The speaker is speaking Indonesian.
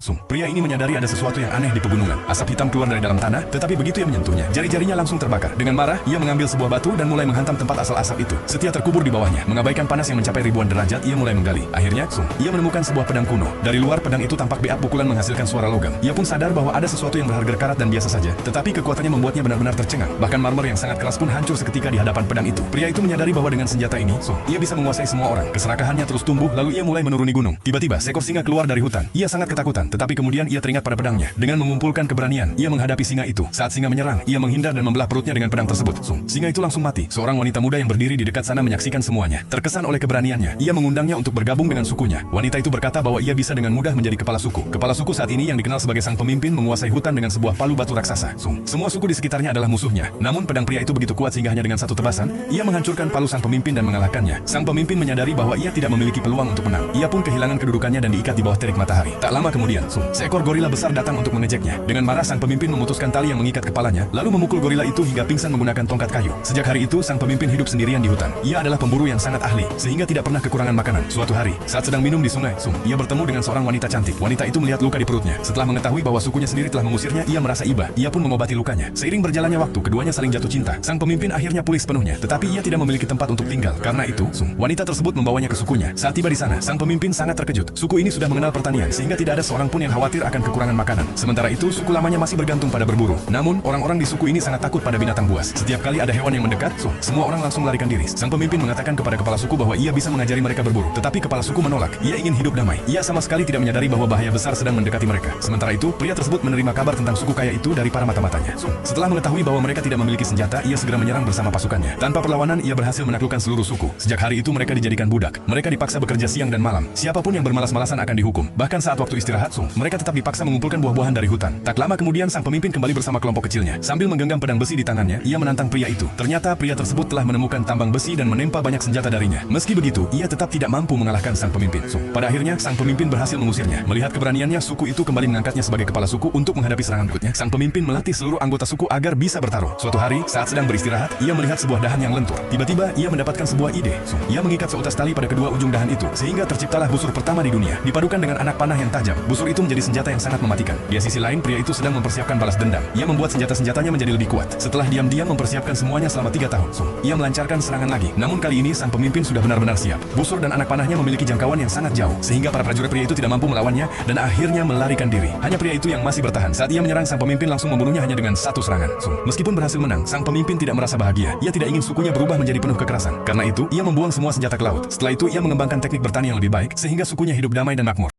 Pria ini menyadari ada sesuatu yang aneh di pegunungan. Asap hitam keluar dari dalam tanah, tetapi begitu ia menyentuhnya, jari-jarinya langsung terbakar. Dengan marah, ia mengambil sebuah batu dan mulai menghantam tempat asal asap itu. Setia terkubur di bawahnya, mengabaikan panas yang mencapai ribuan derajat, ia mulai menggali. Akhirnya, ia menemukan sebuah pedang kuno. Dari luar pedang itu tampak beak pukulan menghasilkan suara logam. Ia pun sadar bahwa ada sesuatu yang berharga karat dan biasa saja, tetapi kekuatannya membuatnya benar-benar tercengang. Bahkan marmer yang sangat keras pun hancur seketika di hadapan pedang itu. Pria itu menyadari bahwa dengan senjata ini, ia bisa menguasai semua orang. Keserakahannya terus tumbuh, lalu ia mulai menuruni gunung. Tiba-tiba, seekor singa keluar dari hutan. Ia sangat ketakutan, tetapi kemudian ia teringat pada pedangnya. Dengan mengumpulkan keberanian, ia menghadapi singa itu. Saat singa menyerang, ia menghindar dan membelah perutnya dengan pedang tersebut. Singa itu langsung mati. Seorang wanita muda yang berdiri di dekat sana menyaksikan semuanya. Terkesan oleh keberaniannya, ia mengundangnya untuk bergabung dengan sukunya. Wanita itu berkata bahwa ia bisa dengan mudah menjadi kepala suku. Kepala suku saat ini yang dikenal sebagai sang pemimpin menguasai hutan dengan sebuah palu batu raksasa. Semua suku di sekitarnya adalah musuhnya. Namun pedang pria itu begitu kuat sehingga hanya dengan satu tebasan, ia menghancurkan palu sang pemimpin dan mengalahkannya. Sang pemimpin menyadari bahwa ia tidak memiliki peluang untuk menang. Ia pun kehilangan kedudukannya dan diikat di bawah terik matahari. Tak lama kemudian, seekor gorila besar datang untuk mengejeknya. Dengan marah, sang pemimpin memutuskan tali yang mengikat kepalanya, lalu memukul gorila itu hingga pingsan menggunakan tongkat kayu. Sejak hari itu, sang pemimpin hidup sendirian di hutan. Ia adalah pemburu yang sangat ahli, sehingga tidak pernah kekurangan makanan. Suatu hari, saat sedang minum di sungai, ia bertemu dengan seorang wanita cantik. Wanita itu melihat luka di perutnya. Setelah mengetahui bahwa sukunya sendiri telah mengusirnya, ia merasa iba. Ia pun mengobati lukanya. Seiring berjalannya waktu, keduanya saling jatuh cinta. Sang pemimpin akhirnya pulih sepenuhnya, tetapi ia tidak memiliki tempat untuk tinggal. Karena itu, wanita tersebut membawanya ke sukunya. Saat tiba di sana, sang pemimpin sangat terkejut. Suku ini sudah mengenal pertanian, sehingga tidak ada seorang pun yang khawatir akan kekurangan makanan. Sementara itu, suku lamanya masih bergantung pada berburu. Namun, orang-orang di suku ini sangat takut pada binatang buas. Setiap kali ada hewan yang mendekat, semua orang langsung melarikan diri. Sang pemimpin mengatakan kepada kepala suku bahwa ia bisa mengajari mereka berburu. Tetapi kepala suku menolak. Ia ingin hidup damai. Ia sama sekali tidak menyadari bahwa bahaya besar sedang mendekati mereka. Sementara itu, pria tersebut menerima kabar tentang suku kaya itu dari para mata-matanya. Setelah mengetahui bahwa mereka tidak memiliki senjata, ia segera menyerang bersama pasukannya. Tanpa perlawanan, ia berhasil menaklukkan seluruh suku. Sejak hari itu mereka dijadikan budak. Mereka dipaksa bekerja siang dan malam. Siapapun yang bermalas-malasan akan dihukum. Bahkan saat waktu istirahat, mereka tetap dipaksa mengumpulkan buah-buahan dari hutan. Tak lama kemudian, sang pemimpin kembali bersama kelompok kecilnya. Sambil menggenggam pedang besi di tangannya, ia menantang pria itu. Ternyata pria tersebut telah menemukan tambang besi dan menempa banyak senjata darinya. Meski begitu, ia tetap tidak mampu mengalahkan sang pemimpin. Pada akhirnya, sang pemimpin berhasil mengusirnya. Melihat keberaniannya, suku itu kembali mengangkatnya sebagai kepala suku untuk menghadapi serangan berikutnya. Sang pemimpin melatih seluruh anggota suku agar bisa bertarung. Suatu hari, saat sedang beristirahat, ia melihat sebuah dahan yang lentur. Tiba-tiba, ia mendapatkan sebuah ide. Ia mengikat seutas tali pada kedua ujung dahan itu, sehingga terciptalah busur pertama di dunia. Dipadukan dengan anak panah yang tajam, busur itu menjadi senjata yang sangat mematikan. Di sisi lain, pria itu sedang mempersiapkan balas dendam. Ia membuat senjata-senjatanya menjadi lebih kuat. Setelah diam-diam mempersiapkan semuanya selama 3 tahun, ia melancarkan serangan lagi. Namun kali ini, sang pemimpin sudah benar-benar siap. Busur dan anak panahnya memiliki jangkauan yang sangat jauh, sehingga para prajurit pria itu tidak mampu melawannya dan akhirnya melarikan diri. Hanya pria itu yang masih bertahan. Saat ia menyerang, sang pemimpin langsung membunuhnya hanya dengan satu serangan. Meskipun berhasil menang, sang pemimpin tidak merasa bahagia. Ia tidak ingin sukunya berubah menjadi penuh kekerasan. Karena itu, ia membuang semua senjata ke laut. Setelah itu, ia mengembangkan teknik bertani yang lebih baik, sehingga sukunya hidup damai dan makmur.